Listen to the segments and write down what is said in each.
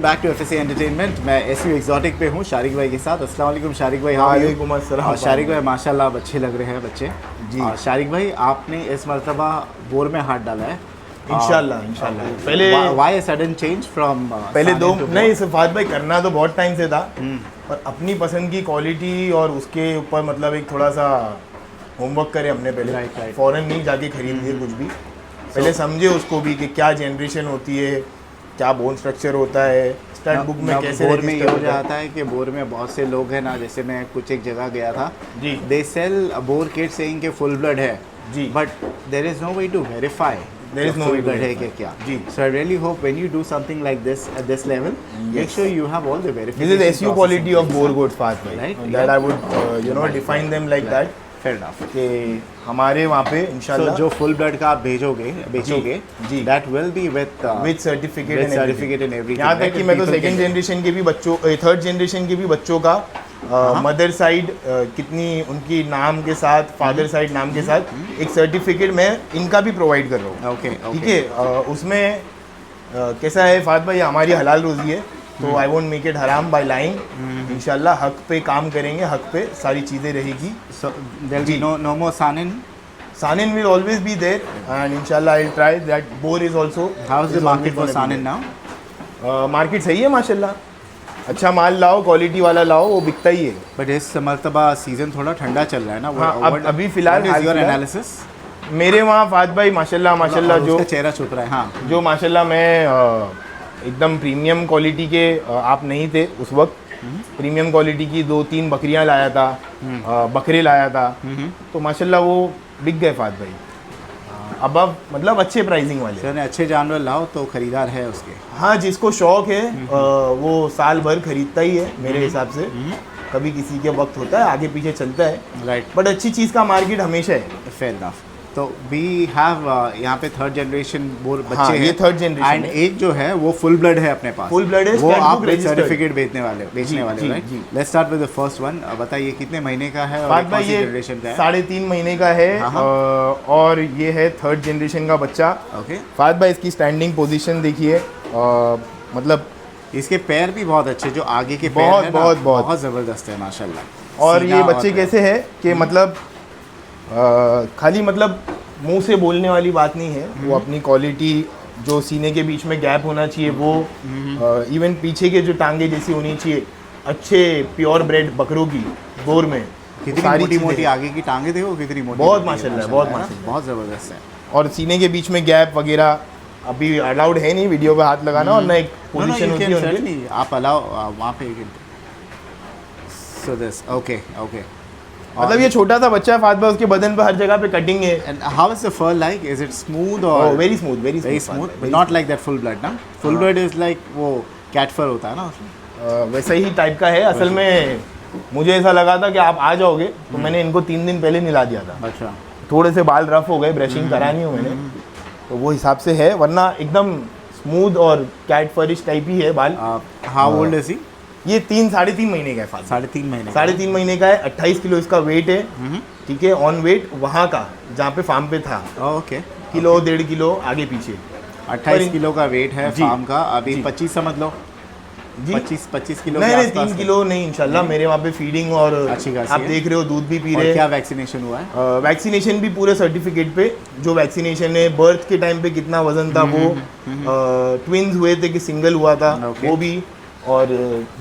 Back to FSC entertainment. मैं SU exotic पे हूँ शारिक भाई के साथ। अस्सलाम वालेकुम शारिक भाई। वालेकुम अस्सलाम। शारिक भाई माशाल्लाह आप अच्छे लग रहे हैं बच्चे जी। शारिक भाई आपने इस मरतबा बोर में हाथ डाला है इंशाल्लाह। पहले व्हाई सडन चेंज फ्रॉम पहले दो नहीं सिफात भाई करना तो बहुत टाइम से था, पर अपनी पसंद की क्वालिटी और उसके ऊपर मतलब एक थोड़ा सा होमवर्क करे हमने पहले। Right. फॉरेन नहीं जाके खरीद लिए कुछ भी, पहले समझे उसको भी कि क्या जनरेशन होती है, क्या बोन स्ट्रक्चर होता है, स्टैट बुक में कैसे बोर में ये हो होता है। जाता है कि बोर में बहुत से लोग हैं ना, जैसे मैं कुछ एक जगह गया था जी। They sell Boer kid saying के फुल ब्लड है जी। But there is no way to verify There is no way to blood है verify. कि क्या। जी। So I really hope when you do something like this at this level, make sure you have all the verification. This is SU process quality in of place. boar goats fast भाई, Right, that yeah. I would define them like that Fair enough. कि हमारे वहाँ पे So इंशाल्लाह जो full blood का आप बेचोगे जी। that will be with with certificate with certificate and everything. यहाँ तक right? कि And मैं तो people सेकंड can- जनरेशन के भी बच्चों, थर्ड जनरेशन के भी बच्चों का मदर साइड कितनी उनकी नाम के साथ, फादर साइड नाम के साथ एक सर्टिफिकेट मैं इनका भी प्रोवाइड कर रहा हूँ। Okay, okay. ठीक है, उसमें कैसा है फात भाई, हमारी हलाल रोज़ी है तो आई वोंट मेक इट हराम बाय लाइंग। इंशाल्लाह हक पे काम करेंगे, हक पे सारी चीज़ें रहेगी। So there'll be जी। no more sanin. Saanen will always be there and इंशाल्लाह I try that Boer is also. How's the market for sanin now? Market सही है माशाल्लाह, अच्छा माल लाओ, क्वालिटी वाला लाओ, वो बिकता ही है। बट इस मरतबा सीजन थोड़ा ठंडा चल रहा है ना। हाँ, अभी फिलहाल योर फिलहाल- एनालिसिस। मेरे वहाँ फात भाई माशाल्लाह जो चेहरा छुप रहा है। हाँ जो माशाल्लाह मैं एकदम प्रीमियम क्वालिटी के आप नहीं थे उस वक्त, प्रीमियम क्वालिटी की 2-3 बकरियां लाया था, बकरे लाया था, तो माशाल्लाह वो बिक गए फात भाई। अब मतलब अच्छे प्राइसिंग वाले। सर ने अच्छे जानवर लाओ तो खरीदार है उसके। हाँ, जिसको शौक है वो साल भर खरीदता ही है मेरे हिसाब से। कभी किसी के वक्त होता है, आगे पीछे चलता है, राइट। बट अच्छी चीज़ का मार्केट हमेशा है। Fair enough. तो वी हैव यहाँ पे थर्ड जनरेशन बोर बच्चे हाँ, हैं। ये थर्ड जनरेशन एंड है। एक जो है वो फुल ब्लड है अपने पास। Full blood है, वो stat आप book registered। सर्टिफिकेट बेचने वाले जी, राइट। जी। Let's start with the first one. बताइए कितने महीने का है और फात कौन भाई सी ये जनरेशन का है? 3.5 महीने का है। हाँ। और ये है थर्ड जनरेशन का बच्चा। ओके। फात भाई इसकी स्टैंडिंग पोजीशन देखिए, मतलब इसके पैर भी बहुत अच्छे, जो आगे के पैर बहुत- हैं ना, बहुत- बहुत। बहुत ज़बरदस्त है माशाल्लाह। और सीना ये बच्चे और- कैसे हैं कि मतलब खाली मतलब मुंह से बोलने वाली बात नहीं है, वो अपनी क्वालिटी जो सीने के बीच में गैप होना चाहिए वो, इवन पीछे के जो टांगे जैसी होनी चाहिए, अच्छे प्योर ब्रेड बकरों की बोर में कितनी सारी मोटी चीज़ें मोटी हैं। आगे की टांगे देखो कितनी मोटी बहुत मोटी है, माशाल्लाह, बहुत है ना? माशाल्लाह। बहुत ज़बरदस्त है। और सीने के बीच में गैप वगैरह अभी अलाउड है नहीं वीडियो पे हाथ लगाना, और ना एक पोजीशन होती है उनकी। आप अलाउ वहाँ पे सो दिस ओके ओके। मतलब ये छोटा सा बच्चा है फात भाई, उसके बदन पे हर जगह पे कटिंग है। And how is the fur like? Is it smooth or very smooth, very very smooth? Not like that full blood, ना? Full blood is like वो cat fur होता है ना उसमें। वैसा ही टाइप का है। असल में मुझे ऐसा लगा था कि आप आ जाओगे, तो मैंने इनको 3 दिन पहले निला दिया था। अच्छा। थोड़े से बाल रफ हो गए, ब्रशिंग करानी हो मैंने, तो वो हिसाब से है, वरना एकदम स्मूथ और कैट फरिश टाइप ही है बाल। How old is he? ये 3-3.5 महीने का है फात। 3.5 महीने। 3.5 महीने का है, 28 किलो इसका वेट है। ठीक है, ऑन वेट वहाँ का जहाँ पे फार्म पे था, ओके। किलो 1.5 किलो आगे पीछे। 28 किलो का वेट है जी। फार्म का। अभी जी। 25 समझ लो। जी 25 किलो के नहीं नहीं, आसपास 3 किलो नहीं इंशाल्लाह। मेरे वहाँ पे फीडिंग और अच्छी खासी आप है। देख रहे हो दूध भी पी और रहे क्या हैं। वैक्सीनेशन हुआ है? वैक्सीनेशन भी पूरे सर्टिफिकेट पे, जो वैक्सीनेशन है, बर्थ के टाइम पे कितना वजन था वो, ट्विंस हुए थे कि सिंगल हुआ था Okay. वो भी, और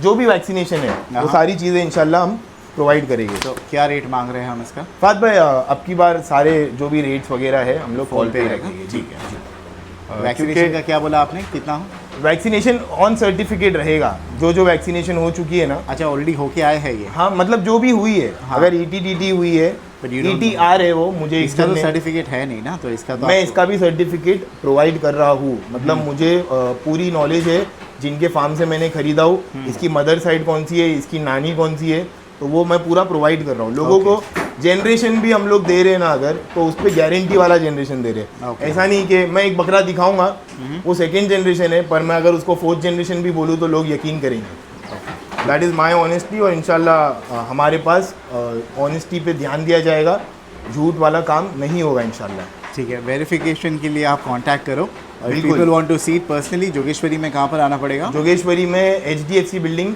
जो भी वैक्सीनेशन है वो हाँ। सारी चीज़ें इंशाल्लाह हम प्रोवाइड करेंगे। तो क्या रेट मांग रहे हैं हम इसका? फात भाई अब की बार सारे जो भी रेट्स वगैरह है हम लोग कॉल पे रहेगा? रखेंगे। ठीक है। वैक्सीनेशन का क्या बोला आपने, कितना हो? वैक्सीनेशन ऑन सर्टिफिकेट रहेगा, जो वैक्सीनेशन हो चुकी है ना। अच्छा, ऑलरेडी होके आए हैं ये? हाँ, मतलब जो भी हुई है, हाँ। अगर ETTT हुई है, But you don't ETR है वो, मुझे इसका तो इसका सर्टिफिकेट है नहीं ना, तो इसका तो मैं आपको- इसका भी सर्टिफिकेट प्रोवाइड कर रहा हूँ। मतलब मुझे पूरी नॉलेज है, जिनके फार्म से मैंने खरीदा हूँ, इसकी मदर साइड कौन सी है, इसकी नानी कौन सी है, तो वो मैं पूरा प्रोवाइड कर रहा हूँ लोगों को। जनरेशन भी हम लोग दे रहे हैं ना अगर, तो उस पर गारंटी वाला जनरेशन दे रहे हैं। Okay. ऐसा नहीं कि मैं एक बकरा दिखाऊंगा वो सेकेंड जनरेशन है, पर मैं अगर उसको 4th जनरेशन भी बोलूँ तो लोग यकीन करेंगे। That is my honesty. और इंशाल्लाह हमारे पास ऑनेस्टी पे ध्यान दिया जाएगा, झूठ वाला काम नहीं होगा इंशाल्लाह। ठीक है, वेरिफिकेशन के लिए आप कांटेक्ट करो और बिल्कुल। People want to see it personally, Jogeshwari में कहाँ पर आना पड़ेगा? जोगेश्वरी में HDFC बिल्डिंग,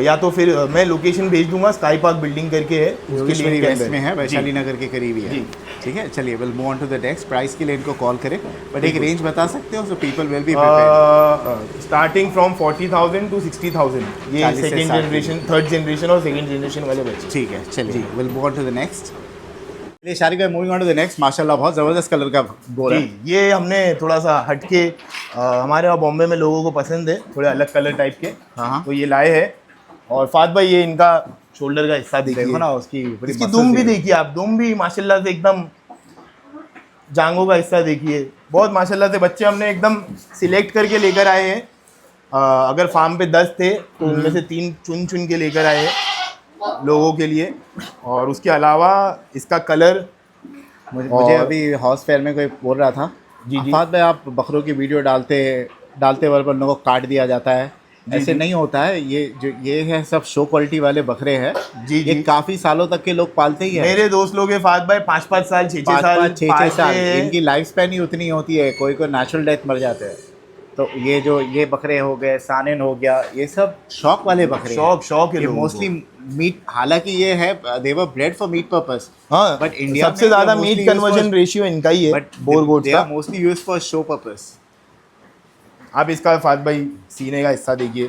या तो फिर मैं लोकेशन भेज दूंगा, स्काई पार्क बिल्डिंग करके है, उसके जोगेश्वरी लिए वेस्ट में है, वैशाली नगर के करीब ही है। जी। ठीक है, चलिए will move on to the next. Price के लिए इनको कॉल करें, बट एक रेंज बता सकते हो so people will be starting from 40,000 to 60,000, ये 40 से सेकेंड 60 जनरेशन, थर्ड जनरेशन और सेकेंड जनरेशन वाले बच्चे। ठीक है, चलिए will move on to the next. चलिए शारिक भाई, moving on to the next. माशाल्लाह बहुत ज़बरदस्त कलर का बोल है। जी, ये हमने थोड़ा सा हटके, हमारे यहाँ बॉम्बे में लोगों को पसंद है थोड़े अलग कलर टाइप के, हाँ। तो ये लाए हैं। और फात भाई ये इनका शोल्डर का हिस्सा देखिए, देखो ना उसकी बड़ी इसकी muscles दुम भी देखिए। देखिए आप, दुम भी माशाल्लाह से एकदम, जांघों का हिस्सा देखिए, बहुत माशाल्लाह से बच्चे हमने एकदम सिलेक्ट करके लेकर आए हैं। अगर फार्म पे 10 थे तो उनमें से 3 चुन चुन के लेकर आए हैं लोगों के लिए। और उसके अलावा इसका कलर, मुझे अभी हॉर्स फेयर में कोई बोल रहा था, जी, जी। फात भाई आप बकरों की वीडियो डालते वक्त उन लोगों को काट दिया जाता है, ऐसे नहीं होता है। ये है सब शो क्वालिटी वाले बकरे हैं। जी, ये जी। काफ़ी सालों तक के लोग पालते ही हैं। मेरे दोस्त लोग हैं फात भाई 5-5 साल 6-6 साल 6 पालते साल हैं। इनकी लाइफ स्पैन ही उतनी होती है, कोई नेचुरल डेथ मर जाते हैं। तो ये बकरे हो गए, सानेन हो गया, ये सब शौक वाले बकरे हैं। शौक है ये लोगों मोस्टली मीट, हालांकि ये है दे वर ब्रेड फॉर मीट पर्पस, हाँ, बट इंडिया सबसे ज्यादा मीट कन्वर्जन रेशियो इनका ही है, बट बोर गोट्स दे का। Are mostly used for show purpose. आप इसका फात भाई सीने का हिस्सा देखिए,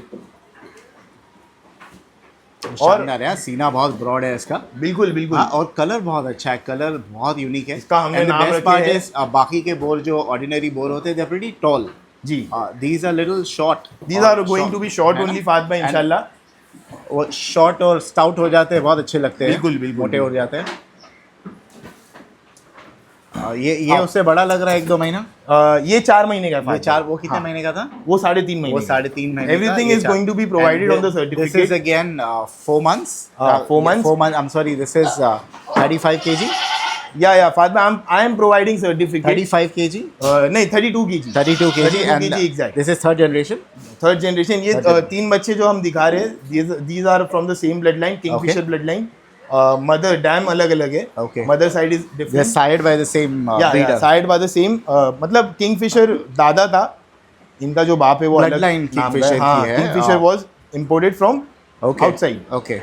शानदार है, सीना बहुत ब्रॉड है इसका। बिल्कुल बिल्कुल। हाँ, और कलर बहुत अच्छा है, कलर बहुत यूनिक है। इसका हमने And the नाम best रखे part हैं- is, बाकी के बोर जो ऑर्डिनरी बोर होते हैं, दे आर प्रीटी टॉल। जी, these are little short, these are going to be short only फात भाई इंशाल्लाह। वो शॉर्ट और स्टाउट हो जाते हैं, बहुत अच्छे लगते हैं। बिल्कुल, बिल्कुल, मोटे हो बिल्कुल। जाते हैं। ये उससे बड़ा लग रहा है 1-2 महीना। ये 4 महीने का है ये फात चार, भाई। वो कितने हाँ, महीने का था? वो 3.5 महीने वो का। 3.5 महीने। Everything is going to be provided on the certificate. This is again 4 months. 4 months. 4 months. I'm sorry. This is 35 kg. या फात भाई I am providing certificate. 35 kg. नहीं 32 kg। 32 kg. 32 And kg exact. this is third generation. Third generation. ये Third generation. 3 बच्चे जो हम दिखा रहे हैं, these are from the same bloodline, Kingfisher Okay. bloodline। Mother dam अलग अलग है, Okay. Mother side is They're different, sired by the same breeder. Side by the same. मतलब किंगफिशर दादा था, इनका जो बाप है वो अलग Bloodline नाम का Kingfisher है। हाँ, की है। Kingfisher was imported from Okay. Outside. Okay.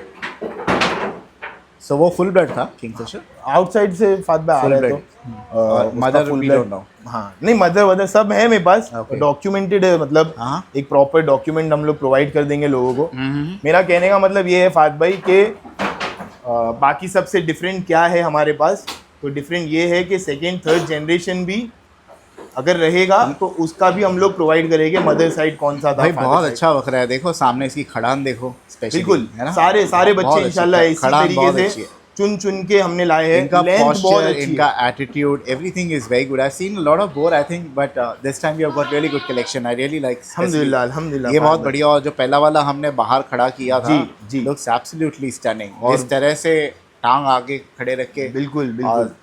So वो full blood था Kingfisher. आउटसाइड से फात भाई आ Full रहे blood. तो और mother we don't know. हाँ, नहीं मदर वदर सब है मेरे पास, Okay. डॉक्यूमेंटेड है, मतलब हाँ। एक प्रॉपर डॉक्यूमेंट हम लोग प्रोवाइड कर देंगे लोगों को। हम्म। मेरा कहने का मतलब ये है फात भाई कि बाकी सबसे डिफरेंट क्या है हमारे पास, तो डिफरेंट ये है कि सेकेंड थर्ड जनरेशन भी अगर रहेगा तो उसका भी हम लोग प्रोवाइड करेंगे, मदर साइड कौन सा था। भाई father बहुत side। अच्छा बकरा है, देखो सामने इसकी खड़ान देखो स्पेशली, बिल्कुल, है ना? सारे बहुत बच्चे अच्छी इंशाल्लाह इसी खड़ान तरीके बहुत से अच्छी है। चुन चुन के हमने लाए हैं। इनका लेंथ बहुत posture, अच्छी इनका है। attitude, everything is very good. I've seen a lot of boar, I think, but this time you have got really good collection. I really like. अल्हम्दुलिल्लाह अल्हम्दुलिल्लाह। ये बहुत बढ़िया, और जो पहला वाला हमने बाहर खड़ा किया था, जी, जी। looks absolutely stunning. और- इस तरह से टांग आगे खड़े रख के, बिल्कुल बिल्कुल। और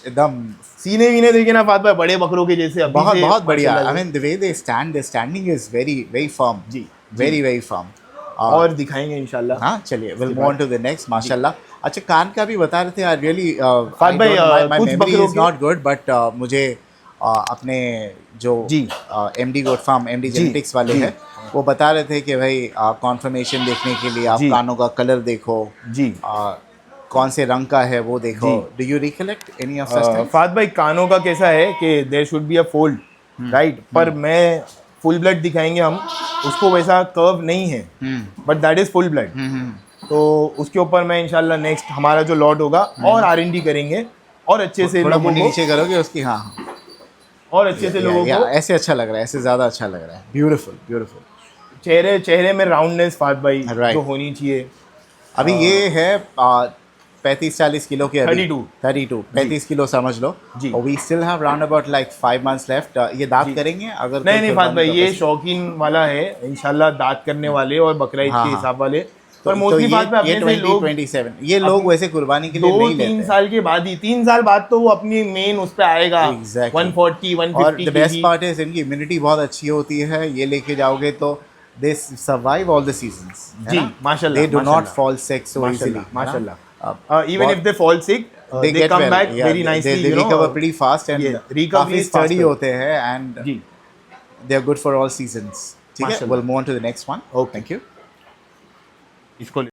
एकदम सीने वीने देखे ना फात भाई बड़े बकरों के जैसे अभी बहुत से बहुत बढ़िया। माशाल्लाह I mean the way they stand, their standing is very very firm. Ji, very firm. और दिखाएंगे इंशाल्लाह। हाँ, चलिए will move on to the next. माशाल्लाह। अच्छा, कान का भी बता रहे थे, आई रियली फात भाई, माय कुछ मेमोरी बकरों इज के- नॉट गुड, बट मुझे अपने जो जी। एमडी गोट फार्म, एमडी जी, जेनेटिक्स वाले जी। हैं, वो बता रहे थे कि भाई कॉन्फर्मेशन देखने के लिए आप जी। कानों का कलर देखो, जी। कौन से रंग का है वो देखो। जी। Do you recollect any of such things? फात भाई कानों का कैसा है कि there should be a fold, right, पर मैं फुल ब्लड दिखाएंगे हम, उसको वैसा कर्व नहीं है, but that is full blood. तो उसके ऊपर मैं इंशाल्लाह नेक्स्ट हमारा जो लॉट होगा और R&D करेंगे और अच्छे से थोड़ा लोगों मुंडी को, नीचे करोगे उसकी। हाँ, और अच्छे से लोगों को ऐसे अच्छा लग रहा है, ऐसे ज़्यादा अच्छा लग रहा है। Beautiful beautiful. चेहरे में राउंडनेस फात भाई Right. जो होनी चाहिए। अभी ये है 35-40 किलो के, 32 35 किलो समझ लो। जी। और we still have round about like 5 months left. ये दांत करेंगे अगर नहीं कोई नहीं फात भाई, कुर्बानी ये का शौकीन वाला है इंशाल्लाह, दांत करने वाले और बकरा ईद हाँ, के हाँ। हिसाब वाले। तो पर मोस्टली फात भाई ये अपने से लोग 27 ये लोग वैसे कुर्बानी के लिए नहीं 2-3 लेते। साल के बाद ही, 3 साल बाद तो वो अपनी मेन उस पे आएगा। Exactly. 140 और 150 द बेस्ट kg। पार्ट है इनकी इम्यूनिटी बहुत अच्छी होती है, ये लेके जाओगे तो they survive all the seasons. जी, माशाल्लाह, दे डू नॉट माशाल्लाह। Fall sick so easily. माशाल्लाह। Even if they fall sick, they come back very nicely, they you know, recover pretty fast and yeah, recovery काफी is स्टडी faster. होते हैं, and जी। They are good for all seasons. ठीक है, माशाल्लाह. we'll move on to the next one. Okay. Thank you. इसको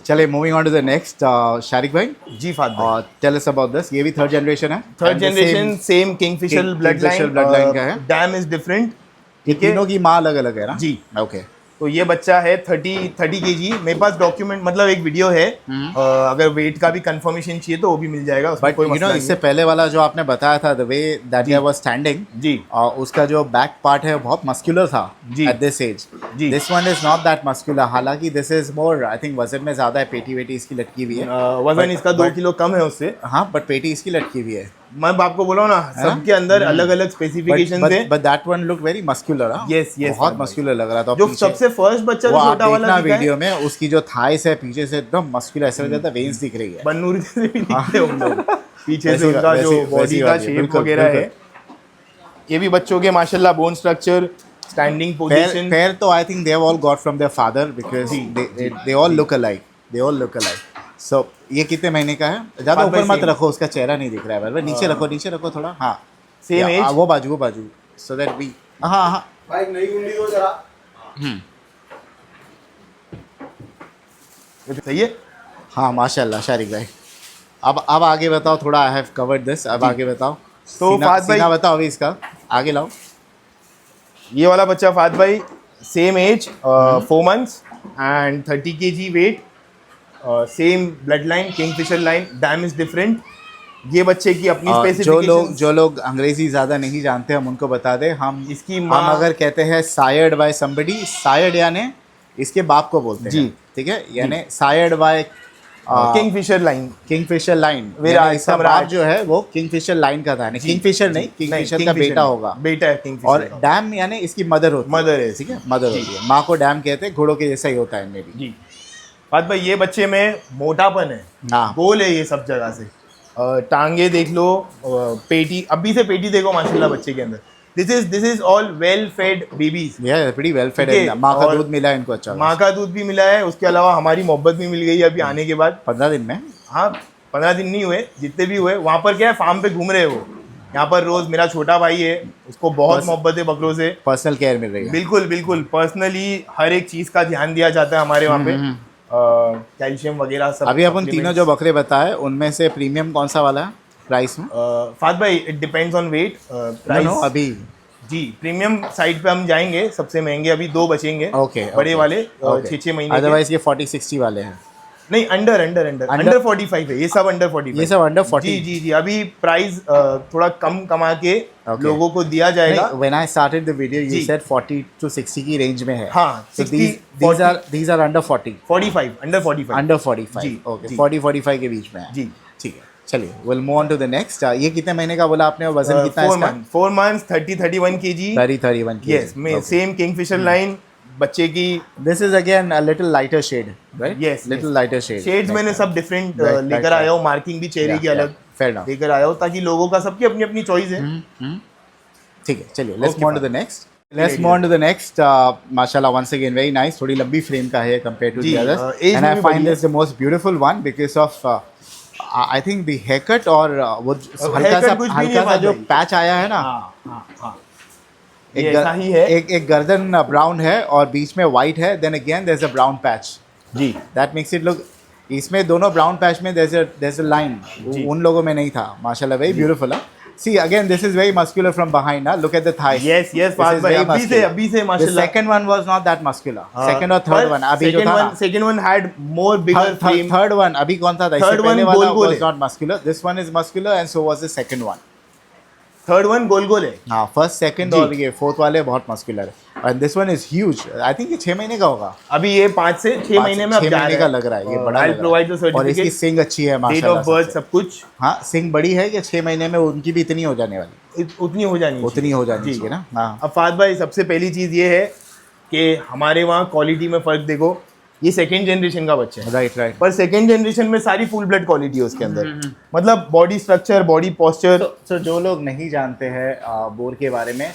चलिए moving on to the next. Shariq भाई, जी फाद भाई. और टेल अस अबाउट दिस. ये भी थर्ड जनरेशन है. Third And the generation same Kingfisher Kingfisher bloodline का है. Dam is different. ये तीनों की माँ अलग अलग है ना. जी. ओके. तो ये बच्चा है 30 केजी. मेरे पास डॉक्यूमेंट मतलब एक वीडियो है. अगर वेट का भी कंफर्मेशन चाहिए तो वो भी मिल जाएगा. उसमें बट कोई यू नो मसला इससे नहीं पहले वाला जो आपने बताया था, द वे दैट जी. आई वाज स्टैंडिंग, जी. उसका जो बैक पार्ट है बहुत मस्कुलर था जी. At this age. जी. This one is not that muscular. हालांकि this is more, I think वजन में ज़्यादा है. पेटी वेटी इसकी लटकी हुई है. वजन इसका 2 किलो कम है उससे. हाँ, बट पेटी इसकी लटकी हुई है. मैं आपको बोला ना, सबके अंदर अलग अलग स्पेसिफिकेशन है. But that one look very muscular. Yes, yes, बहुत भाई. मस्कुलर लग रहा था. जो पीछे- सबसे फर्स्ट बच्चा वो जो आप छोटा वाला देखना दिखा है, वीडियो में, उसकी जो थाइस है पीछे से एकदम मस्कुलर, ऐसा लग जाता है वेन्स दिख रही है. बन्नूर जैसे भी दिखते हैं हम लोग. पीछे से वैसी- उनका जो वैसी- बॉडी वैसी का वाली है, शेप बिल्कुल, वगैरह है. बिल्कुल. ये भी बच्चों के माशाल्लाह बोन स्ट्रक्चर, स्टैंडिंग पोजीशन. पैर तो I think they have all got from their father because they all look alike. They all look alike. So ये कितने महीने का है? ज़्यादा Five by ऊपर मत same. रखो, उसका चेहरा नहीं दिख रहा है. बराबर नीचे रखो, नीचे रखो थोड़ा. हाँ, सेम या, एज. वो बाजू सो दैट वी. हाँ हाँ. भाई नई कुंडी दो जरा. सही है. हाँ माशाल्लाह शारिक भाई. अब आगे बताओ थोड़ा. I have covered this. अब आगे बताओ. तो फाद भाई- सीना बताओ अभी इसका. आगे लाओ. ये वाला बच्चा फाद भाई same age 4 months and 30 KG weight. Same blood line, Kingfisher line. Dam is different. ये बच्चे की अपनी स्पेसिफिकेशन. जो लोग अंग्रेजी ज़्यादा नहीं जानते, हम उनको बता दें. हम इसकी माँ- हम अगर कहते हैं सायर्ड बाय समबडी, सायर्ड यानी इसके बाप को बोलते हैं. जी. ठीक है, यानी sired by Kingfisher line. Kingfisher line. Virat, इसका सम्राट. बाप जो है वो किंगफिशर लाइन का था. यानी किंगफिशर नहीं, किंगफिशर का बेटा होगा. बेटा है किंगफिशर. और डैम यानी इसकी मदर होती है. मदर है. ठीक है, मदर होती है. माँ को डैम कहते हैं. घोड़ों के जैसा ही होता है मे बी. जी. फाद भाई ये बच्चे में मोटापन है. हाँ. गोल है ये सब जगह से. टांगे देख लो, पेटी, अभी से पेटी देखो माशाल्लाह बच्चे के अंदर. This is all well fade babies. ये प्रीटी वेल फेड ठीक है, है. माँ का और दूध मिला है इनको. अच्छा, माँ का दूध भी मिला है. उसके अलावा हमारी मोहब्बत भी मिल गई है अभी आने के बाद. 15 दिन में. हाँ, 15 दिन नहीं हुए, जितने भी हुए. वहाँ पर क्या है, फार्म पे घूम रहे हो. यहाँ पर रोज मेरा छोटा भाई है, उसको बहुत बस- मोहब्बत है बकरों से. पर्सनल केयर मिल रही है. बिल्कुल बिल्कुल. पर्सनली हर एक चीज का ध्यान दिया जाता है हमारे वहाँ पे. कैल्शियम वगैरह सब. अभी अपन तीनों जो बकरे बताए उनमें से प्रीमियम कौन सा वाला है प्राइस में? फाद भाई it depends on weight. Price अभी. जी, प्रीमियम साइड पे हम जाएंगे. सबसे महंगे अभी 2 बचेंगे. ओके. बड़े वाले 6-6 महीने के. अदरवाइज ये 40-60 वाले हैं. नहीं, अंडर 45 है ये सब. अंडर 45. ये सब अंडर 40. जी जी जी. अभी प्राइस थोड़ा कम कमा के Okay. लोगों को दिया जाएगा. When I started the video you जी. सेड 40 to 60 की रेंज में है. हाँ, So 60, these are under 40. 45. Under 45. Under 45. जी, ओके. जी. 40-45 के बीच में है. जी. ठीक है, चलिए will move on to the next. ये कितने महीने का बोला आपने? वजन कितना है इसका? 4 months 30-31 केजी. 30-31 kg. यस, में सेम किंगफिशर लाइन. बच्चे की This is again a little lighter shade, right? Yes, Little yes. lighter shade. Shades Like मैंने that. सब डिफरेंट Right, लेकर right, आया हूँ. मार्किंग भी चेहरे Yeah, की yeah. अलग Fair enough. लेकर आया हूँ ताकि लोगों का सबकी अपनी अपनी चॉइस है. ठीक है, चलिए let's Okay, move on to the next. Let's move on to the next. माशाल्लाह वंस अगेन वेरी नाइस. थोड़ी लंबी फ्रेम का है कंपेयर टू जी, द अदर्स. age एंड में आई भी फाइंड बढ़िया. This the most beautiful one because of I think the hair cut और वो haircut कुछ भी नहीं है जो भाई. पैच आया है ना. हाँ. ये ऐसा ही है. एक गर्दन ब्राउन है और बीच में वाइट है. Then again there is a brown patch. जी. That makes it look. इसमें दोनों ब्राउन पैच में देयर इज अ लाइन. जी. उन लोगों में नहीं था. माशाल्लाह very beautiful. See again, this is very muscular from behind. Look at the thighs. Yes, This Fahd is भाई very अभी से muscular. The माशाल्लाह. second one was not that muscular. Second और third one अभी जो था ना. Second one had more bigger frame. Third one अभी कौन था? इससे Third one पहले वाला गोल-गोल was है. not muscular. This one is muscular and so was the second one. Third one गोल गोल है. हाँ, first, second जी. और ये fourth वाले बहुत muscular है. And this one is huge. I think ये 6 महीने का होगा. अभी ये 5 से 6 महीने में अब 6 जा महीने रहा का है. लग रहा है. ये बड़ा I'll लग provide the रहा है. और इसकी certificate, सिंग अच्छी है डेट माशाल्लाह. ऑफ बर्थ सबसे. सब कुछ. हाँ, सिंग बड़ी है कि 6 महीने में उनकी भी इतनी हो जाने वाली. उतनी हो जानी उतनी हो जानी जी. चाहिए ना. हाँ. अब फाद भाई सबसे पहली चीज़ ये है कि हमारे वहाँ क्वालिटी में फ़र्क देखो. ये सेकेंड जनरेशन का बच्चा है. Right right. पर सेकेंड जनरेशन में सारी फुल ब्लड क्वालिटी है उसके अंदर. मतलब body structure, body posture. So जो लोग नहीं जानते हैं बोर के बारे में,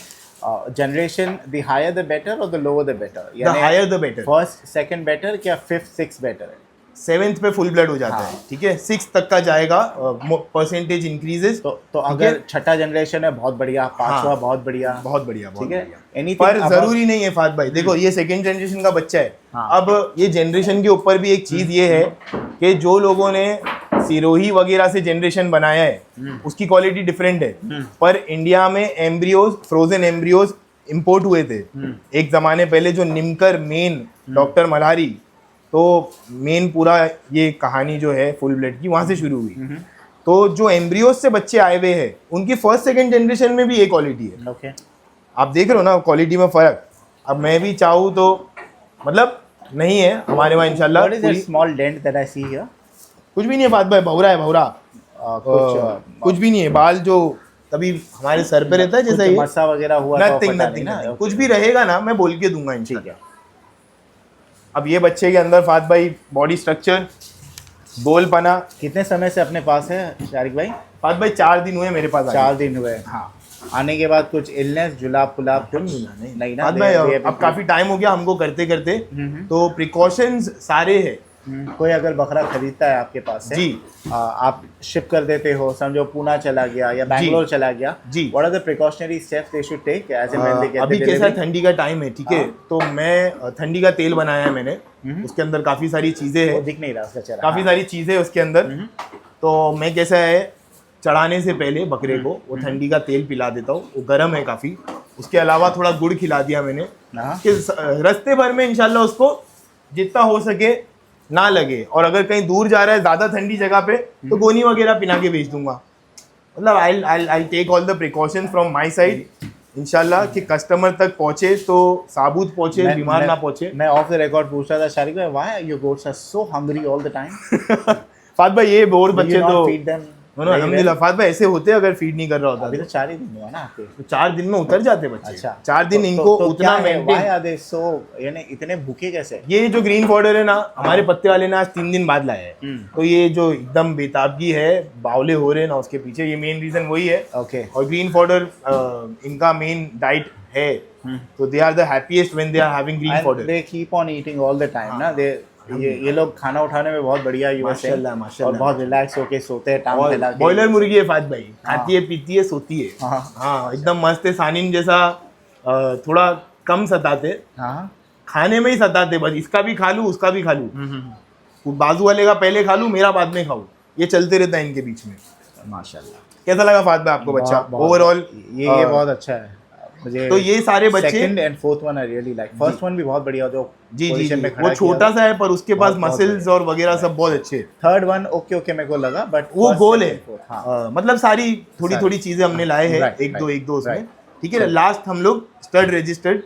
generation the higher the better और the lower the better. The higher the better. First second better क्या फिफ्थ सिक्स बेटर है? 7th पे फुल ब्लड हो जाता है, ठीक है, 6 तक का जाएगा, परसेंटेज इंक्रीजेस। तो अगर छठा जनरेशन है बहुत बढ़िया, पांचवा हाँ, बहुत बढ़िया, बहुत बढ़िया, बहुत ठीक है। बढ़िया। Anything पर about- जरूरी नहीं है फात भाई, देखो ये सेकंड जनरेशन का बच्चा है। हाँ। अब ये जनरेशन के ऊपर भी एक चीज ये है कि जो लोगों ने सिरोही वगैरह से जनरेशन बनाया है उसकी क्वालिटी डिफरेंट है, पर इंडिया में एम्ब्रियोज, फ्रोजन एम्ब्रियोज इंपोर्ट हुए थे एक जमाने पहले, जो निमकर मेन डॉक्टर मल्हारी, तो मेन पूरा ये कहानी जो है फुल ब्लड की वहां से शुरू हुई। तो जो एम्ब्रियोज से बच्चे आए हुए हैं उनकी फर्स्ट सेकंड जनरेशन में भी ये क्वालिटी है। ओके, आप देख रहे हो ना क्वालिटी में फर्क। अब मैं भी चाहूँ तो मतलब नहीं है हमारे वहाँ इंशाल्लाह। What is that small dent that I see here? कुछ भी नहीं है फात भाई, भौरा है भौरा, कुछ भी नहीं है। बाल जो तभी हमारे सर पे रहता है जैसा ये, मसा वगैरह हुआ तो नथिंग पता नथिंग, नहीं ना। कुछ भी रहेगा ना मैं बोल के दूंगा ठीक इंशाल्लाह। है। अब ये बच्चे के अंदर फात भाई बॉडी स्ट्रक्चर, गोल पना। कितने समय से अपने पास है शारिक भाई? फात भाई 4 दिन हुए मेरे पास आए। 4 दिन हुए। हाँ। आने के बाद कुछ इलनेस, जुलाब पुलाब कुछ नहीं ना? फात भाई अब काफी टाइम हो गया हमको करते करते, तो प्रिकॉशंस सारे हैं। कोई अगर बकरा खरीदता है आपके पास से, जी, आप शिप कर देते हो, समझो पूना चला गया या बैंगलोर चला गया, जी। What are the precautionary steps they should take as and when they get अभी कैसा ठंडी का टाइम है, ठीक है, तो मैं ठंडी का तेल बनाया है मैंने, उसके अंदर काफी सारी चीजें वो हैं, दिख नहीं रहा उसका चेहरा। काफी सारी चीजें उसके अंदर। तो मैं कैसा है, चढ़ाने से पहले बकरे को वो ठंडी का तेल पिला देता हूँ, वो गर्म है काफी। उसके अलावा थोड़ा गुड़ खिला दिया मैंने हाँ। कि रास्ते भर में इंशाल्लाह उसको जितना हो सके ना लगे, और अगर कहीं दूर जा रहा है ज्यादा ठंडी जगह पे तो गोनी वगैरह पिला के भेज दूंगा। मतलब I take all the precautions from my side इंशाल्लाह कि कस्टमर तक पहुंचे तो साबुत पहुंचे, बीमार ना पहुंचे। मैं ऑफ द रिकॉर्ड पूछ रहा था शारिक भाई, why your goats are so hungry all the time? फात भाई ये बोर बच्चे तो फीड देम? अल्हम्दुलिल्लाह फात भाई ऐसे होते अगर फीड नहीं कर रहा होता अभी तो 4 ही दिन हुआ ना आपके। तो 4 दिन में उतर जाते बच्चे। अच्छा, 4 दिन इनको उतना व्हाई मेंटेन। आर दे सो, यानी इतने भूखे कैसे? ये जो ग्रीन फॉर्डर है ना, हमारे पत्ते वाले ने आज 3 दिन बाद लाया है, तो ये जो एकदम बेताबगी है, बावले हो रहे हैं ना उसके पीछे, ये मेन रीजन वही है। ओके। और ग्रीन फॉर्डर इनका मेन डाइट है, तो they are the happiest when they are having green and fodder. They keep on eating all the time ना। दे ये लोग खाना उठाने में बहुत बढ़िया यूएसए, माशाल्लाह, माशाल्लाह। और बहुत रिलैक्स होके सोते हैं, टांग फैला के। बॉयलर मुर्गी है फात भाई, खाती है, पीती है, सोती है। हाँ। हाँ, एकदम मस्त है। सानिन जैसा थोड़ा कम सताते, हाँ। खाने में ही सताते, बस इसका भी खा लूँ उसका भी खा लूँ, बाजू वाले का पहले खा लूँ मेरा बाद में खाऊँ, ये चलते रहता है इनके बीच में। माशाल्लाह। कैसा लगा फात भाई आपको बच्चा ओवरऑल? ये बहुत अच्छा है मुझे। तो ये सारे बच्चे, second and fourth one I really like. First one भी बहुत बढ़िया, जो जी जी पोजीशन जी, में खड़ा वो छोटा सा है पर उसके पास बहुत मसल्स और वगैरह सब बहुत अच्छे हैं। थर्ड वन ओके ओके मेरे को लगा, बट वो गोल है। हाँ। मतलब सारी थोड़ी थोड़ी चीजें हमने लाए हैं, Right, एक दो उसमें, right. ठीक है। लास्ट हम लोग स्टड रजिस्टर्ड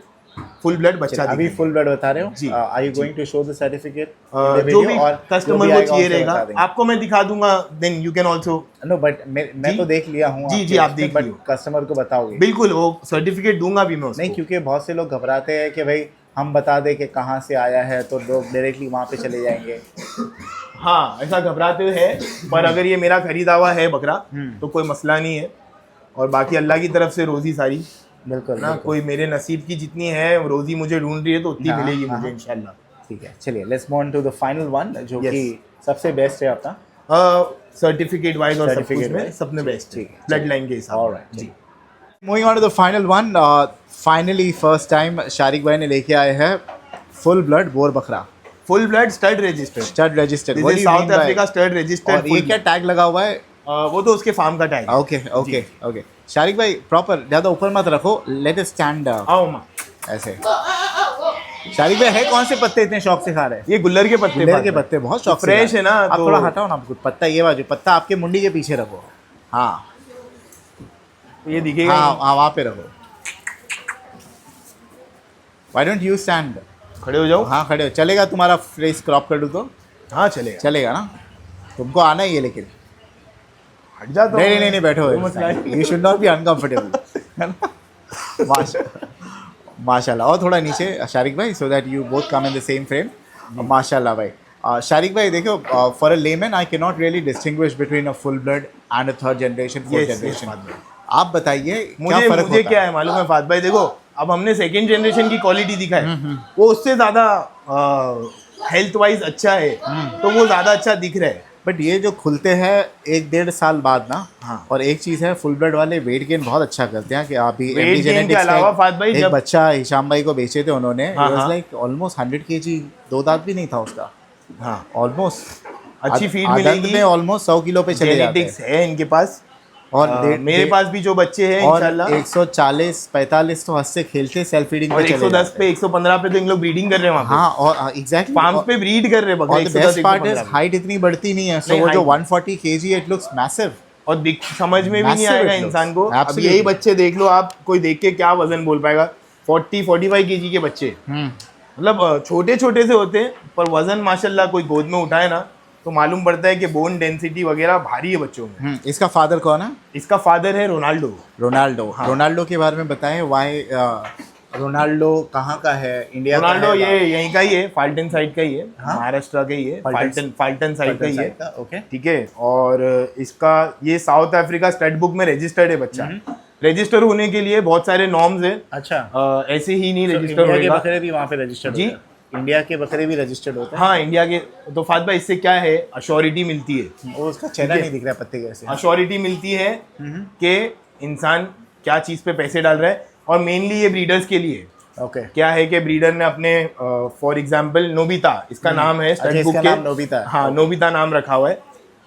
फुल ब्लड बच्चा अभी दिखाएंगे। फुल ब्लड बता रहे हो? जी, are you going to show the certificate? जो भी कस्टमर को चाहिए रहेगा आपको मैं दिखा दूंगा, then you can also. No but मैं तो देख लिया हूँ। जी जी, आप देख बट लियो, कस्टमर को बताओगे? बिल्कुल, वो सर्टिफिकेट दूंगा भी मैं उसको। नहीं, क्योंकि बहुत से लोग घबराते हैं कि भाई हम बता दें कि कहाँ से आया है तो लोग डायरेक्टली वहाँ पे चले जाएंगे। हाँ, ऐसा घबराते हुए है, पर अगर ये मेरा खरीदा हुआ है बकरा तो कोई मसला नहीं है। और बाकी अल्लाह की तरफ से रोजी सारी बिल्कुल ना, कोई मेरे नसीब की जितनी है रोजी मुझे ढूंढ रही है तो उतनी मिलेगी मुझे इंशाल्लाह। ठीक है, चलिए let's move on to the final one, जो कि सबसे बेस्ट है आपका सर्टिफिकेट वाइज और सब कुछ Certificate में wise, सबने बेस्ट है ठीक है, ब्लड लाइन के हिसाब Alright, से। जी, moving on to the final one. Finally first time Sharik भाई ने लेके आए हैं फुल ब्लड बोर बकरा, full blood stud registered, stud registered. This is South Africa stud registered. और ये क्या टैग लगा हुआ है? वो तो उसके फार्म का टैग है। Okay okay okay. शारिक भाई प्रॉपर ज़्यादा ऊपर मत रखो, लेट इट स्टैंड आओ माँ, ऐसे। शारिक भाई है कौन से पत्ते इतने शौक से खा रहे हैं? ये गुल्लर के पत्ते, गुल्लर के पत्ते बहुत शौक से फ्रेश खा है रहे हैं। ना, आप तो थोड़ा हटाओ ना कुछ पत्ता, ये बाजू पत्ता आपके मुंडी के पीछे रखो। हाँ ये दिखेगा। हाँ हाँ, वहाँ पे रखो। Why don't you stand? खड़े हो जाओ। हाँ खड़े हो, चलेगा तुम्हारा फेस क्रॉप कर दूँ तो? हाँ चलेगा, चलेगा ना? तुमको आना ही है लेकिन। हट जाता हूँ। नहीं नहीं नहीं, बैठो, कोई मसला नहीं। You should not be uncomfortable. माशाल्लाह। और थोड़ा नीचे शारिक भाई, so that you both come in the same frame. माशाल्लाह भाई। शारिक भाई देखो, for a layman I can not really distinguish between a full blood and a third generation, fourth Yes, yes, generation. फात भाई। आप बताइए मुझे क्या फर्क मुझे होता क्या है मालूम है फात भाई, देखो अब हमने सेकंड जनरेशन की क्वालिटी दिखाई, वो उससे ज़्यादा हेल्थ वाइज अच्छा है तो वो ज़्यादा अच्छा दिख रहा है। बट ये जो खुलते हैं 1-1.5 साल बाद ना, हाँ। और एक चीज़ है फुल ब्लड वाले वेट गेन बहुत अच्छा करते हैं कि आप भी Weight MD gain के Genetics का अलावा फात भाई एक जब- बच्चा हिशाम भाई को बेचे थे उन्होंने, हाँ, हाँ। लाइक ऑलमोस्ट 100 kg, 2 दांत भी नहीं था उसका हाँ, ऑलमोस्ट। अच्छी feed मिलेगी। में ऑलमोस्ट 100 किलो पे चले जाते जेनेटिक्स हैं। है इनके पास। और मेरे पास भी जो बच्चे हैं और इंशाल्लाह 140-45 तो हंस से खेलते सेल्फ फीडिंग और पे चले 110 जाते पे 115 पे तो इन लोग ब्रीडिंग कर रहे हैं वहाँ हैं। हाँ, और एग्जैक्टली फार्म्स पे ब्रीड कर रहे हैं बकरे और द 110 बेस्ट पार्ट इज 115 पे। हाइट इतनी बढ़ती नहीं है, सो नहीं, वो जो height- 140 kg it looks massive. और समझ में भी नहीं Massive आएगा it looks. इंसान को। अब Absolutely. यही बच्चे देख लो आप, कोई देख के क्या वजन बोल पाएगा। 40-45 केजी के बच्चे, मतलब छोटे छोटे से होते हैं पर वजन माशाल्लाह कोई गोद में उठाए ना तो मालूम पड़ता है कि बोन डेंसिटी वगैरह भारी है बच्चों में। इसका फादर कौन है? इसका फादर है रोनाल्डो। रोनाल्डो। हाँ। रोनाल्डो के बारे में बताएं, वाई रोनाल्डो कहाँ का है? इंडिया का रोनाल्डो है? ये यहीं का ही है, फाल्टन साइड का ही है, हाँ? महाराष्ट्र का ही है, फाल्टन- फाल्टन साइड का ही है। साइड का, ओके। ठीक है। और इसका ये साउथ अफ्रीका स्टड बुक में रजिस्टर्ड है बच्चा। रजिस्टर होने के लिए बहुत सारे नॉर्म्स है, अच्छा, ऐसे ही नहीं रजिस्टर इंडिया के होगा। बकरे भी वहाँ पे रजिस्टर्ड जी? होते हैं? इंडिया के बकरे भी रजिस्टर्ड होते हैं? हाँ, इंडिया के। तो फात भाई इससे क्या है, अश्योरिटी मिलती है। वो उसका चेहरा नहीं दिख रहा है पत्ते कैसे। अश्योरिटी मिलती है कि इंसान क्या चीज़ पे पैसे डाल रहा है। और मेनली ये ब्रीडर्स के लिए ओके। क्या है कि ब्रीडर ने अपने फॉर एग्जांपल नोबिता, इसका नाम है अच्छा, स्टड बुक इसका के, नाम नोबिता है। हाँ नोबिता नाम रखा हुआ है।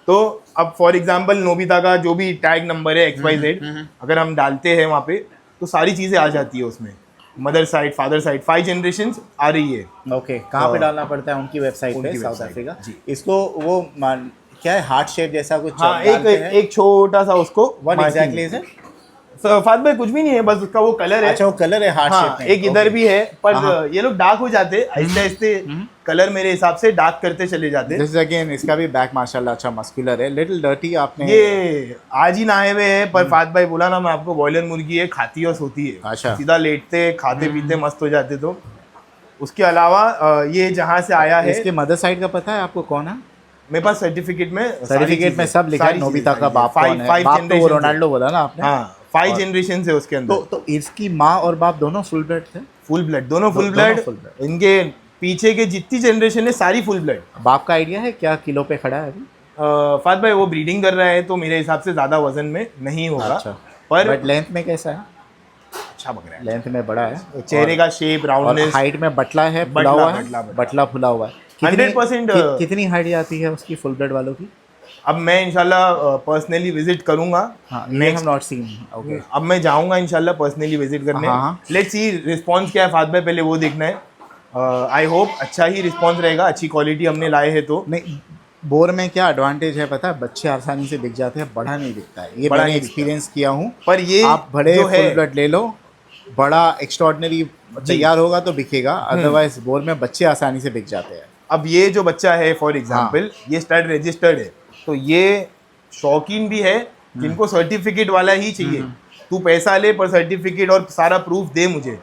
तो अब फॉर एग्जांपल नोबिता का जो भी टैग नंबर है XYZ अगर हम डालते हैं वहाँ पे तो सारी चीज़ें आ जाती है उसमें। Mother side, father side, 5 generation आ रही है। ओके, कहाँ पे डालना पड़ता है? उनकी वेबसाइट पे, उनकी साउथ website, अफ्रीका। जी। इसको वो क्या है, हार्ट शेप जैसा कुछ हाँ, डालते हैं? एक छोटा सा उसको व्हाट एग्जैक्टली इज इट? फात भाई कुछ भी नहीं है, बस उसका वो कलर है। अच्छा, वो कलर है हार्ट हाँ, शेप में। एक इधर ओके। भी है पर हाँ। ये लोग डार्क हो जाते हैं आहिस्ते आहिस्ते, कलर मेरे हिसाब से डार्क करते चले जाते हैं। दिस अगेन, इसका भी बैक माशाल्लाह अच्छा मस्कुलर है, लिटिल डर्टी। आपने ये आज ही नहाए हुए है पर फात भाई बोला ना मैं आपको, बॉयलर मुर्गी है, खाती और सोती है। अच्छा। सीधा लेटते खाते पीते मस्त हो जाते। तो उसके अलावा ये जहाँ से आया है, इसके मदर साइड का पता है आपको कौन है? मेरे पास सर्टिफिकेट में सर्टिफिकेट में सब लिखा है, नोबिता का बाप कौन है। बाप तो वो रोनाल्डो बोला ना आपने। हाँ, 5 जनरेशन है उसके अंदर। तो इसकी माँ और बाप दोनों फुल ब्लड थे? फुल ब्लड, दोनों फुल दोनों ब्लड। full blood। इनके पीछे के जितनी जनरेशन है सारी फुल ब्लड। बाप का आइडिया है क्या किलो पे खड़ा है अभी? फात भाई वो ब्रीडिंग कर रहा है तो मेरे हिसाब से ज्यादा वजन में नहीं होगा। अच्छा, पर बट लेंथ में कैसा है? अच्छा बक रहा है, लेंथ में बड़ा है, चेहरे का शेप, और राउंडनेस। हाइट में बटला है, फुला बटला, हुआ है, बटला, बटला। बटला फुला हुआ है। 100% कितनी हाइट जाती है उसकी फुल ब्लड वालों की? अब मैं इंशाल्लाह पर्सनली विजिट करूंगा। हाँ, Next- next not seen. Okay, अब मैं जाऊंगा इंशाल्लाह पर्सनली विजिट करने। हाँ, हाँ। लेट्स सी रिस्पांस क्या है फात भाई, पहले वो देखना है। आई होप अच्छा ही रिस्पांस रहेगा, अच्छी क्वालिटी हमने लाए हैं तो। नहीं, बोर में क्या एडवांटेज है पता है? बच्चे आसानी से दिख जाते हैं, बड़ा नहीं दिखता है। ये बड़ा मैंने नहीं दिखता। एक्सपीरियंस किया हूँ। पर ये आप बड़े जो है फुल ब्लड ले लो, बड़ा एक्स्ट्रॉर्डनरी तैयार होगा तो बिकेगा, अदरवाइज बोर में बच्चे आसानी से बिक जाते हैं। अब ये जो बच्चा है फॉर एग्जांपल हाँ। ये स्टड रजिस्टर्ड है, तो ये शौकीन भी है जिनको सर्टिफिकेट वाला ही चाहिए। तू पैसा ले पर सर्टिफिकेट और सारा प्रूफ दे मुझे।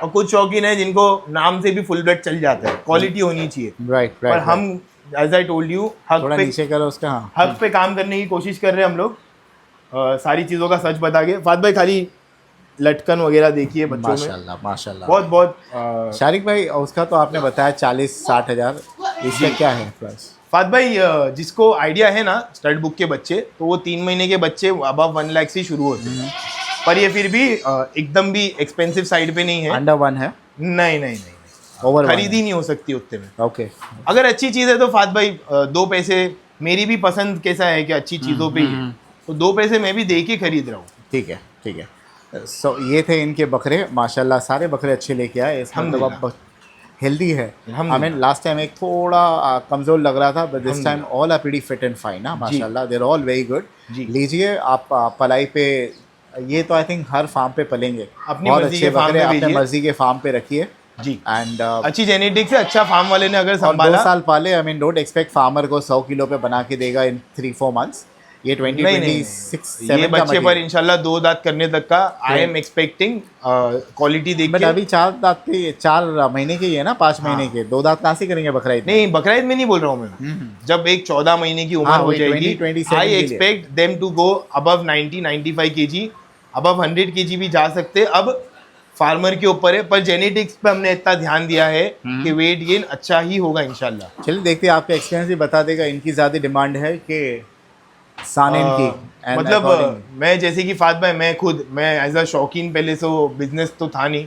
और कुछ शौकीन है जिनको नाम से भी फुल ब्लड चल जाता है, क्वालिटी होनी चाहिए। राइट पर राइट। हम एज आई टोल्ड यू हक थोड़ा पे नीचे करो उसका। हाँ, हक पे काम करने की कोशिश कर रहे हैं हम लोग, सारी चीज़ों का सच बता के। फात भाई खाली लटकन वगैरह देखिए बच्चों में, माशाल्लाह माशाल्लाह। बहुत बहुत शारिक भाई, उसका तो आपने बताया 40-60 हज़ार, इसका क्या है प्राइस? फात भाई जिसको आइडिया है ना स्टड बुक के बच्चे, तो वो 3 महीने के बच्चे अबव 1 लाख से शुरू होते हैं। पर ये फिर भी एकदम भी एक्सपेंसिव साइड पे नहीं है। अंडर 1 है? नहीं नहीं नहीं, ओवर खरीदी नहीं हो सकती उतने में। ओके। अगर अच्छी चीज़ है तो फात भाई 2 पैसे, मेरी भी पसंद कैसा है कि अच्छी चीज़ों पे ही है, तो 2 पैसे मैं भी दे के खरीद रहा हूँ। ठीक है ठीक है। सो ये थे इनके बकरे, माशाल्लाह सारे बकरे अच्छे लेके आए। इस मतलब अब हेल्दी है। आई मीन लास्ट टाइम एक थोड़ा कमज़ोर लग रहा था, but this time all are pretty fit and fine ना, माशाल्लाह they are all very good. जी। लीजिए आप पलाई पे, ये तो आई थिंक हर फार्म पे पलेंगे। अपनी बहुत मर्जी अच्छे के farm बकरे पे अपने भेजिए। मर्जी के फार्म पे रखिए। जी। एंड अच्छी जेनेटिक्स से अच्छा फार्म वाले ने अगर और 2 संभाला, साल पाले। I mean don't expect farmer को 100 किलो पे बना के देगा इन 3-4 मंथ्स। ये नहीं, 2026-7 ये का बच्चे पर इंशाल्लाह 2 दांत करने तक का आई एम एक्सपेक्टिंग क्वालिटी देख बट के। अभी 4 महीने के ही है ना, 5 महीने के। 2 दांत कहाँ से करेंगे बकरा ईद में? नहीं, बकरा ईद में नहीं बोल रहा हूँ मैं, जब एक 14 महीने की उम्र हाँ, हो वही जाएगी, 2027 आई के लिए। Expect them to go above 90-95 KG, above 100 KG भी जा सकते अब फार्मर के ऊपर है, पर जेनेटिक्स पे हमने इतना ध्यान दिया है कि वेट गेन अच्छा ही होगा इंशाल्लाह। चलिए देखते हैं, आपका एक्सपीरियंस भी बता देगा। इनकी ज़्यादा डिमांड है कि सानिन की and मतलब accordingly- मैं जैसे कि फात भाई, मैं एज अ शौकीन पहले से वो बिजनेस तो था नहीं,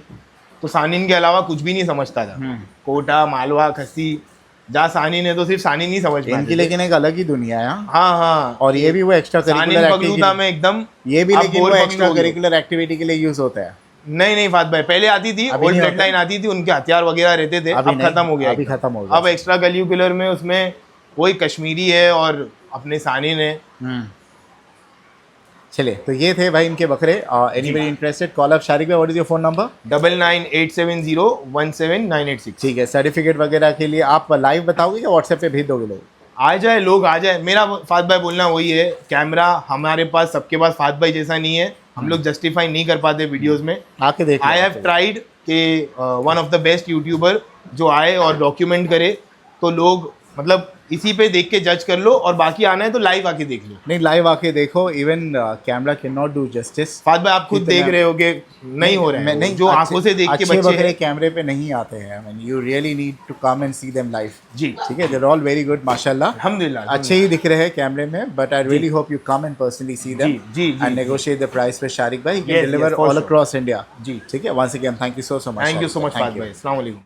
तो सानिन के अलावा कुछ भी नहीं समझता था। कोटा, मालवा, खस्सी, जहाँ सानिन है तो सिर्फ सानिन ही समझ इनकी पाते थे। लेकिन एक अलग ही दुनिया है। हाँ? हाँ हाँ, और ये भी वो एक्स्ट्रा सानिन करिकुलर पगलू था मैं एकदम। ये भी आप लेकिन बोल वो पगलू एक्स्ट्रा हो गए। करिकुलर एक्टिविटी के लिए यूज होता है। नहीं नहीं फात भाई, पहले आती थी, अभी ओल्ड नहीं ब्लड होता लाइन आती थी, उनके हथियार वगैरह रहते थे, अभी अब नहीं, खत्म हो गया अभी एकदम। खत्म हो गया। अब एक्स्ट्रा करिकुलर में उसमें वही कश्मीरी है और अपने सानिन है। चलिए, तो ये थे भाई इनके बकरे। Anybody interested, call up Sharik भाई। What is your phone number? 9987017986। ठीक है, सर्टिफिकेट वगैरह के लिए आप लाइव बताओगे या व्हाट्सएप पे भेज दोगे लोग? आ जाए लोग, आ जाए। मेरा फात भाई बोलना वही है, कैमरा हमारे पास, सबके पास फात भाई जैसा नहीं है। हम लोग जस्टिफाई नहीं कर पाते वीडियोस में। आके देख आई हैव ट्राइड कि one of the best YouTuber जो आए और डॉक्यूमेंट करे, तो लोग मतलब इसी पे देख के जज कर लो, और बाकी आना है तो लाइव आके देख लो। नहीं, लाइव आके देखो। Even camera can not do justice. फात भाई आप खुद देख रहे हो कि नहीं हो रहा है, नहीं, जो आंखों से देख के अच्छे बच्चे बकरे हैं। कैमरे पे नहीं आते हैं। I mean you really need to come and see them live. जी, ठीक है, they are all very good माशाल्लाह। अल्हम्दुलिल्लाह। अच्छे ही दिख रहे हैं कैमरे में, but I really hope you come and personally see them जी, and negotiate the price with Sharik भाई। Yes, can deliver yes, for all sure. Across India. जी, ठीक है, once again thank you so much. Thank you so much फात भाई, अस्सलाम वालेकुम।